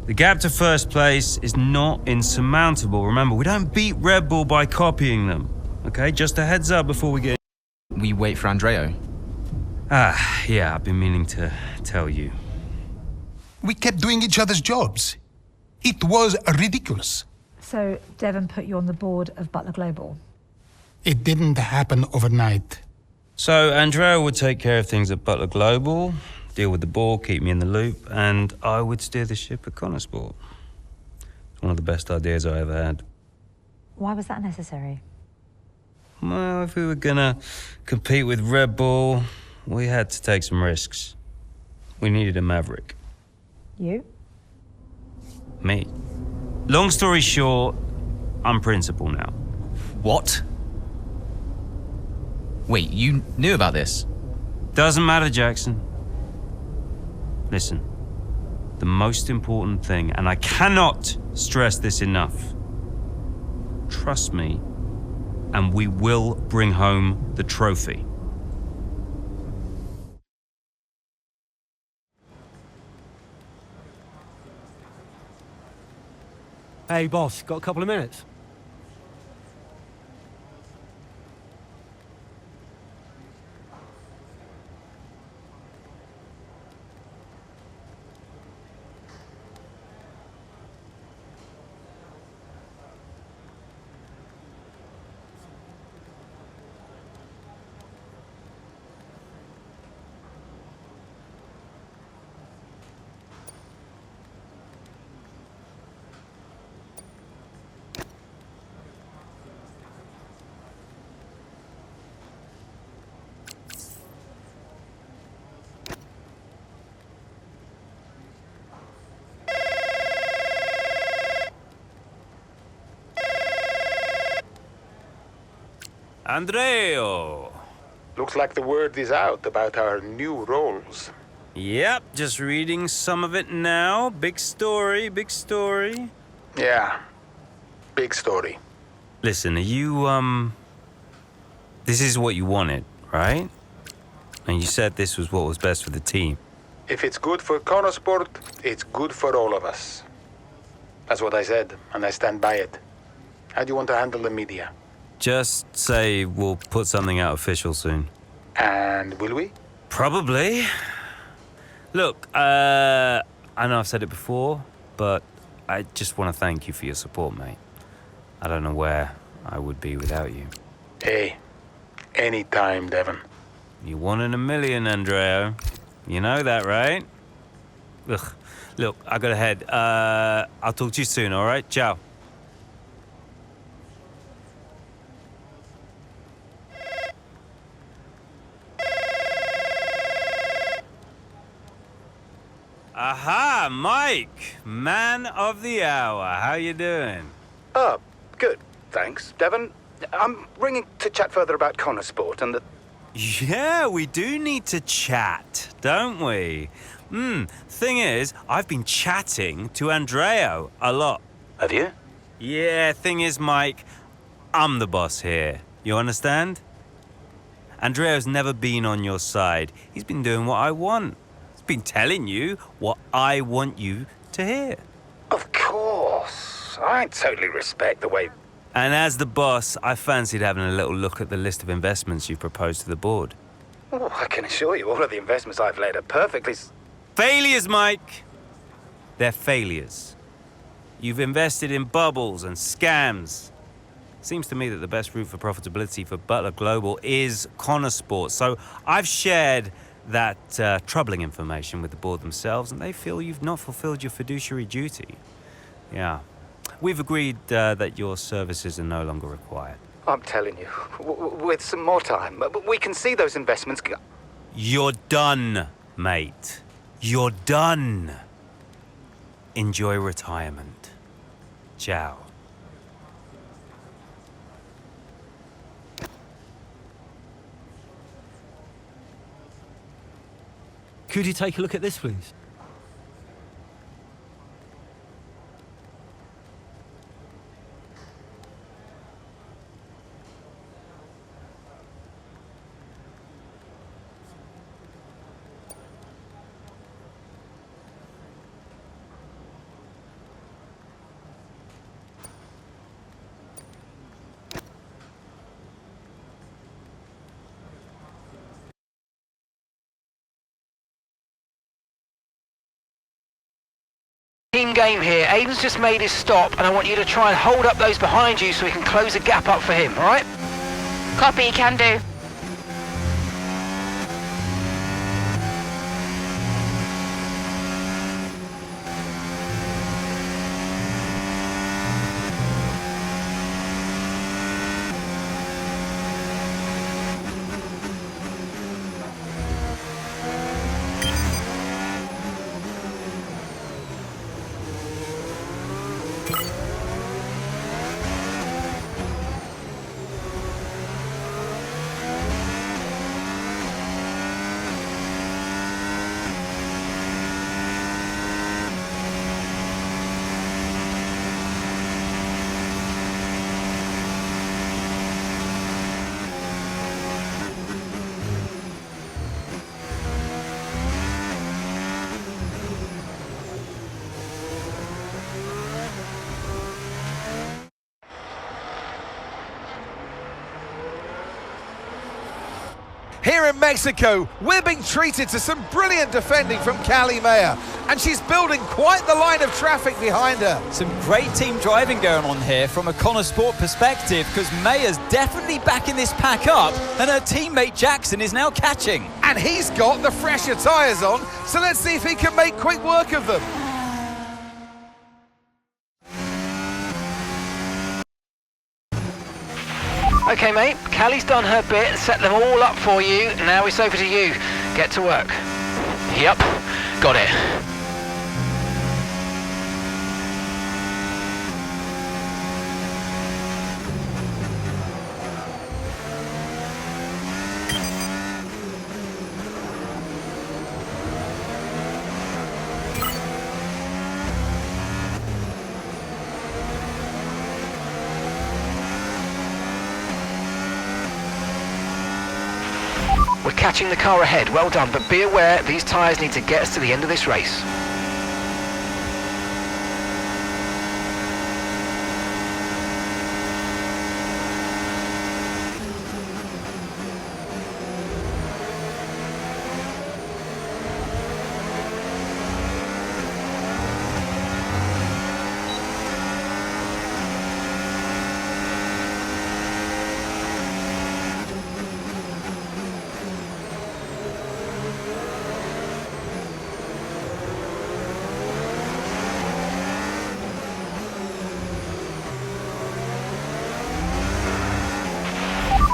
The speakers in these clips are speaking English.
The gap to first place is not insurmountable. Remember, we don't beat Red Bull by copying them. Okay, just a heads up before we get... We wait for Andreo. Yeah, I've been meaning to tell you. We kept doing each other's jobs. It was ridiculous. So Devon put you on the board of Butler Global? It didn't happen overnight. So Andrea would take care of things at Butler Global, deal with the board, keep me in the loop, and I would steer the ship at Connorsport. It's one of the best ideas I ever had. Why was that necessary? Well, if we were gonna compete with Red Bull, we had to take some risks. We needed a maverick. You? Me. Long story short, I'm principal now. What? Wait, you knew about this? Doesn't matter, Jackson. Listen, the most important thing, and I cannot stress this enough, trust me, and we will bring home the trophy. Hey, boss, got a couple of minutes? Andreo! Looks like the word is out about our new roles. Yep, just reading some of it now. Big story, big story. Yeah, big story. Listen, are you, this is what you wanted, right? And you said this was what was best for the team. If it's good for Connorsport, it's good for all of us. That's what I said, and I stand by it. How do you want to handle the media? Just say we'll put something out official soon. And will we? Probably. Look, I know I've said it before, but I just want to thank you for your support, mate. I don't know where I would be without you. Hey, anytime, Devon. You're one in a million, Andreo. You know that, right? Ugh. Look, I gotta head. I'll talk to you soon, all right? Ciao. Aha, Mike, man of the hour. How you doing? Oh, good, thanks. Devon, I'm ringing to chat further about Connorsport and the... Yeah, we do need to chat, don't we? Thing is, I've been chatting to Andreo a lot. Have you? Yeah, thing is, Mike, I'm the boss here. You understand? Andreo's never been on your side. He's been doing what I want. He's been telling you what I want you to hear. Of course. I totally respect the way... And as the boss, I fancied having a little look at the list of investments you've proposed to the board. Oh, I can assure you all of the investments I've laid are perfectly... Failures, Mike! They're failures. You've invested in bubbles and scams. Seems to me that the best route for profitability for Butler Global is Connorsport. So I've shared that troubling information with the board themselves, and they feel you've not fulfilled your fiduciary duty. Yeah. We've agreed that your services are no longer required. I'm telling you, with some more time, we can see those investments... You're done, mate. You're done. Enjoy retirement. Ciao. Could you take a look at this, please? team game here. Aiden's just made his stop, and I want you to try and hold up those behind you so we can close the gap up for him, all right? Copy, can do. Here in Mexico, we're being treated to some brilliant defending from Callie Mayer, and she's building quite the line of traffic behind her. Some great team driving going on here from a Connor Sport perspective, because Mayer's definitely backing this pack up, and her teammate Jackson is now catching. And he's got the fresher tyres on, so let's see if he can make quick work of them. Okay, mate, Callie's done her bit and set them all up for you. Now it's over to you. Get to work. Yep, got it. We're catching the car ahead, well done, but be aware these tyres need to get us to the end of this race.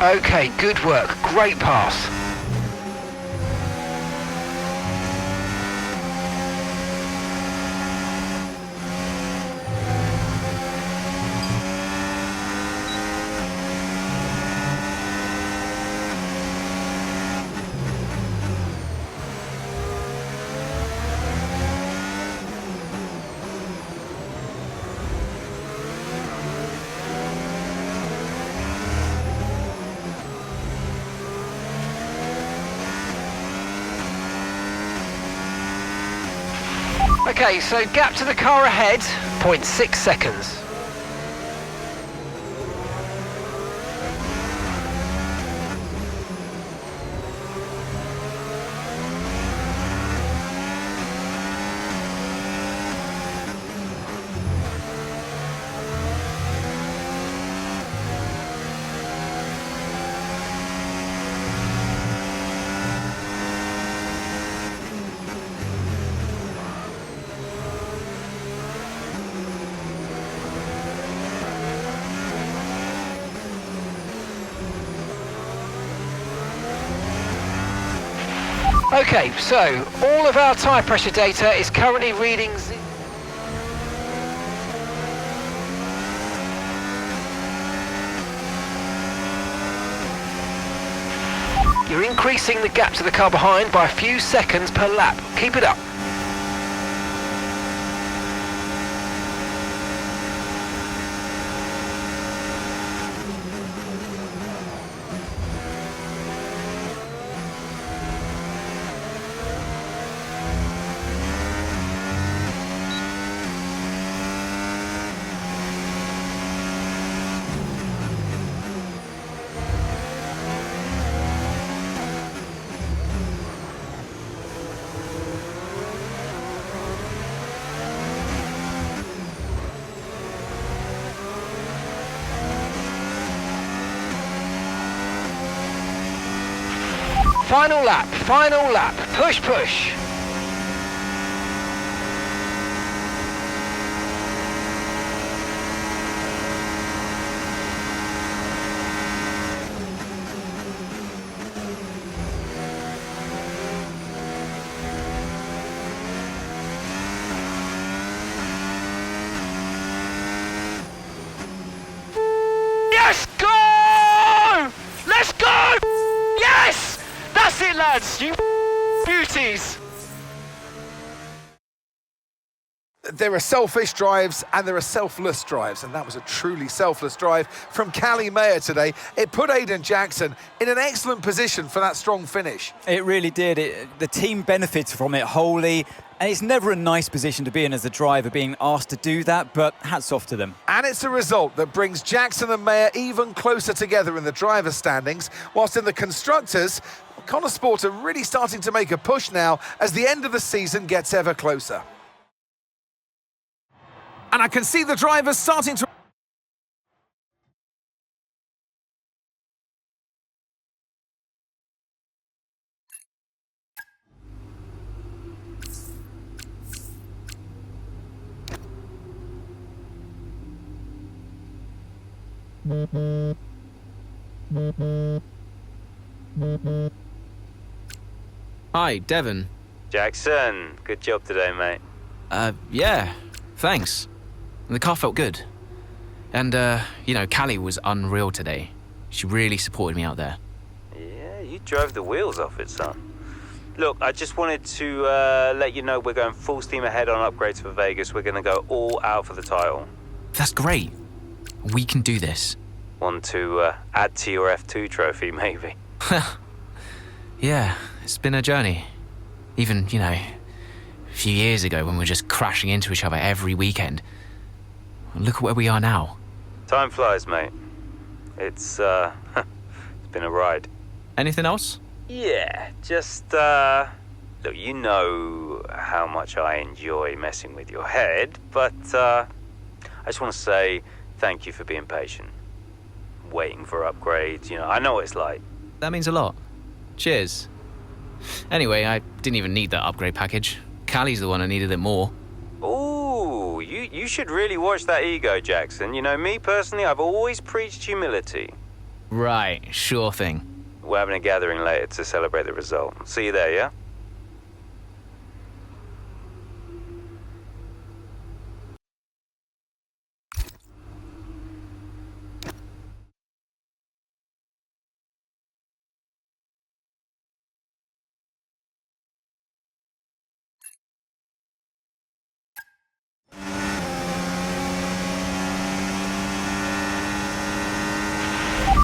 Okay, good work. Great pass. Okay, so gap to the car ahead, 0.6 seconds. Okay, so all of our tyre pressure data is currently reading You're increasing the gap to the car behind by a few seconds per lap. Keep it up. Final lap, final lap. Push, push. Yes, go! Let's go! Yes! That's it, lads, you beauties. There are selfish drives and there are selfless drives, and that was a truly selfless drive from Callie Mayer today. It put Aiden Jackson in an excellent position for that strong finish. It really did. The team benefited from it wholly, and it's never a nice position to be in as a driver, being asked to do that, but hats off to them. And it's a result that brings Jackson and Mayer even closer together in the driver's standings, whilst in the constructors, Connor Sport are really starting to make a push now as the end of the season gets ever closer. And I can see the drivers starting to... Hi, Devon. Jackson, good job today, mate. Yeah, thanks. The car felt good. And, Callie was unreal today. She really supported me out there. Yeah, you drove the wheels off it, son. Look, I just wanted to let you know we're going full steam ahead on upgrades for Vegas. We're going to go all out for the title. That's great. We can do this. Want to add to your F2 trophy, maybe? Yeah, it's been a journey. Even, a few years ago when we were just crashing into each other every weekend. Look at where we are now. Time flies, mate. It's it's been a ride. Anything else? Yeah, just, look, you know how much I enjoy messing with your head, but I just want to say thank you for being patient. Waiting for upgrades, I know what it's like. That means a lot. Cheers. Anyway, I didn't even need that upgrade package. Callie's the one who needed it more. Ooh, you should really watch that ego, Jackson. Me personally, I've always preached humility. Right, sure thing. We're having a gathering later to celebrate the result. See you there, yeah?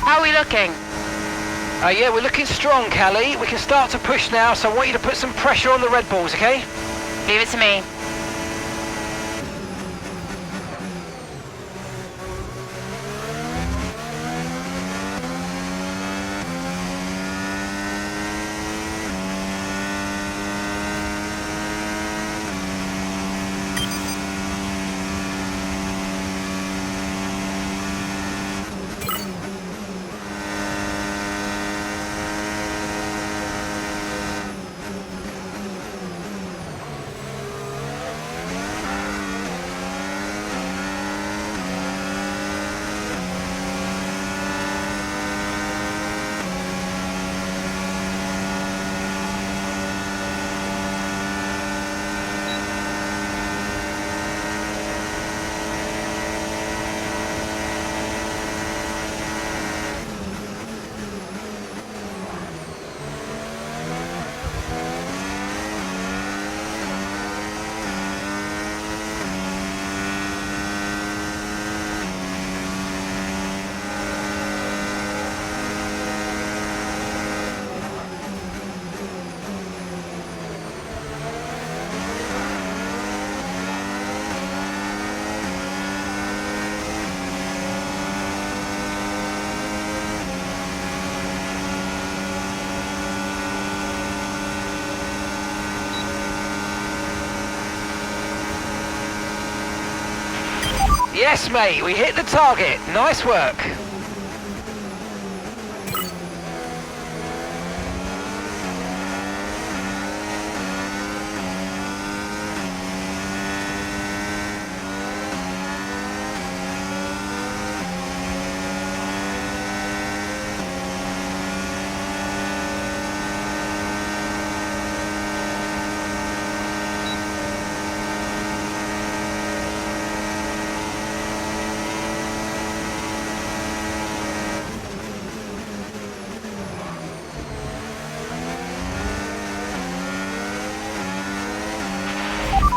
How are we looking? Yeah, we're looking strong, Callie. We can start to push now, so I want you to put some pressure on the Red Bulls, okay? Leave it to me. Yes, mate, we hit the target. Nice work.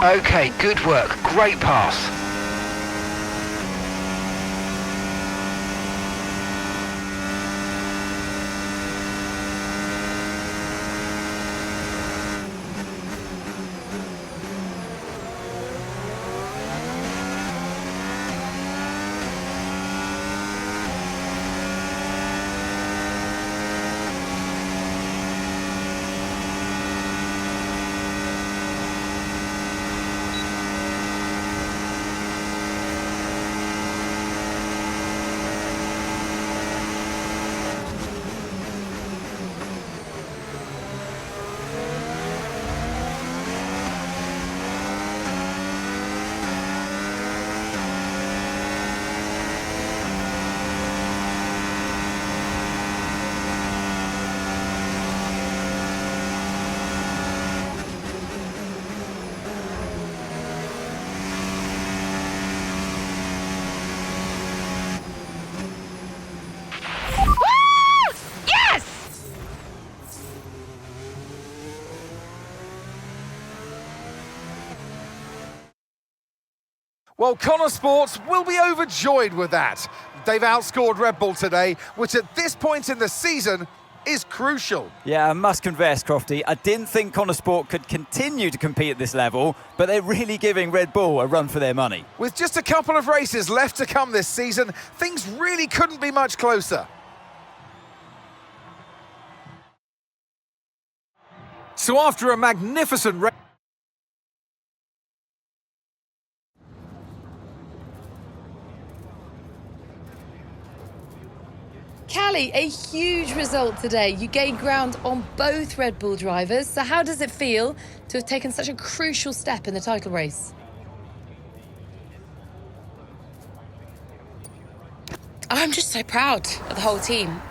Okay, good work. Great pass. Well, Connor Sports will be overjoyed with that. They've outscored Red Bull today, which at this point in the season is crucial. Yeah, I must confess, Crofty, I didn't think Connor Sport could continue to compete at this level, but they're really giving Red Bull a run for their money. With just a couple of races left to come this season, things really couldn't be much closer. So after a magnificent race, Callie, a huge result today. You gained ground on both Red Bull drivers. So how does it feel to have taken such a crucial step in the title race? I'm just so proud of the whole team.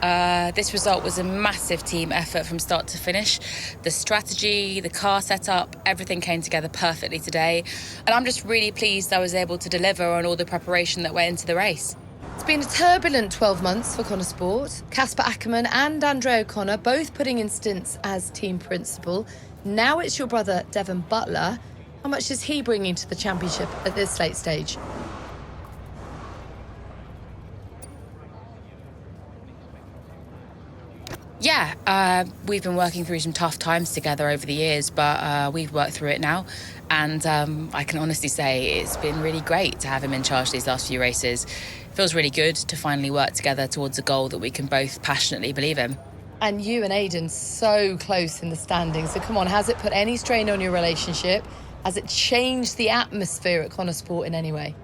This result was a massive team effort from start to finish. The strategy, the car setup, everything came together perfectly today. And I'm just really pleased I was able to deliver on all the preparation that went into the race. It's been a turbulent 12 months for Connor Sport. Casper Ackermann and Andre O'Connor both putting in stints as team principal. Now it's your brother, Devon Butler. How much is he bringing to the championship at this late stage? Yeah, we've been working through some tough times together over the years, but we've worked through it now. And I can honestly say it's been really great to have him in charge these last few races. It feels really good to finally work together towards a goal that we can both passionately believe in. And you and Aidan so close in the standings. So come on, has it put any strain on your relationship? Has it changed the atmosphere at Connor Sport in any way?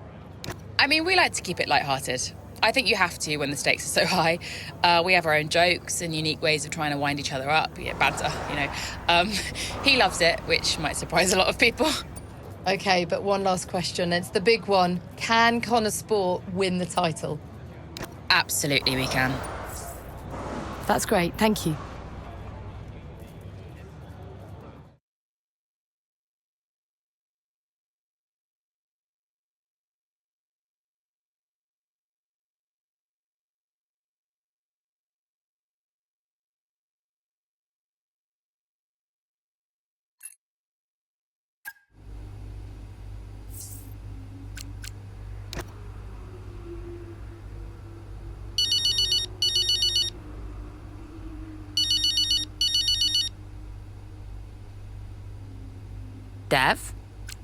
I mean, we like to keep it lighthearted. I think you have to when the stakes are so high. We have our own jokes and unique ways of trying to wind each other up. Yeah, banter, you know. He loves it, which might surprise a lot of people. OK, but one last question. It's the big one. Can Connor Sport win the title? Absolutely, we can. That's great. Thank you. Dev?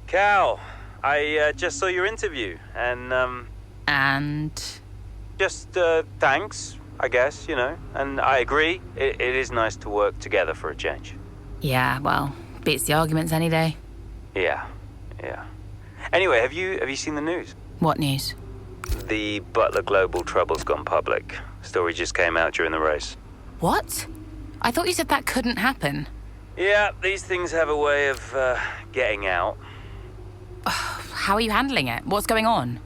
Cal, I just saw your interview, and just thanks, I guess, you know. And I agree, it is nice to work together for a change. Yeah, well, beats the arguments any day. Yeah. Anyway, have you seen the news? What news? The Butler Global trouble's gone public. Story just came out during the race. What? I thought you said that couldn't happen. Yeah, these things have a way of getting out. How are you handling it? What's going on?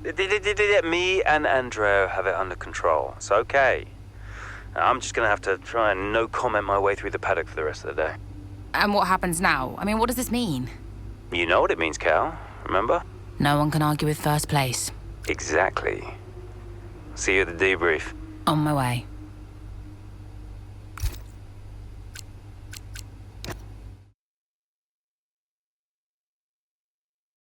Me and Andreo have it under control. It's okay. I'm just going to have to try and no-comment my way through the paddock for the rest of the day. And what happens now? I mean, what does this mean? You know what it means, Cal. Remember? No one can argue with first place. Exactly. See you at the debrief. On my way.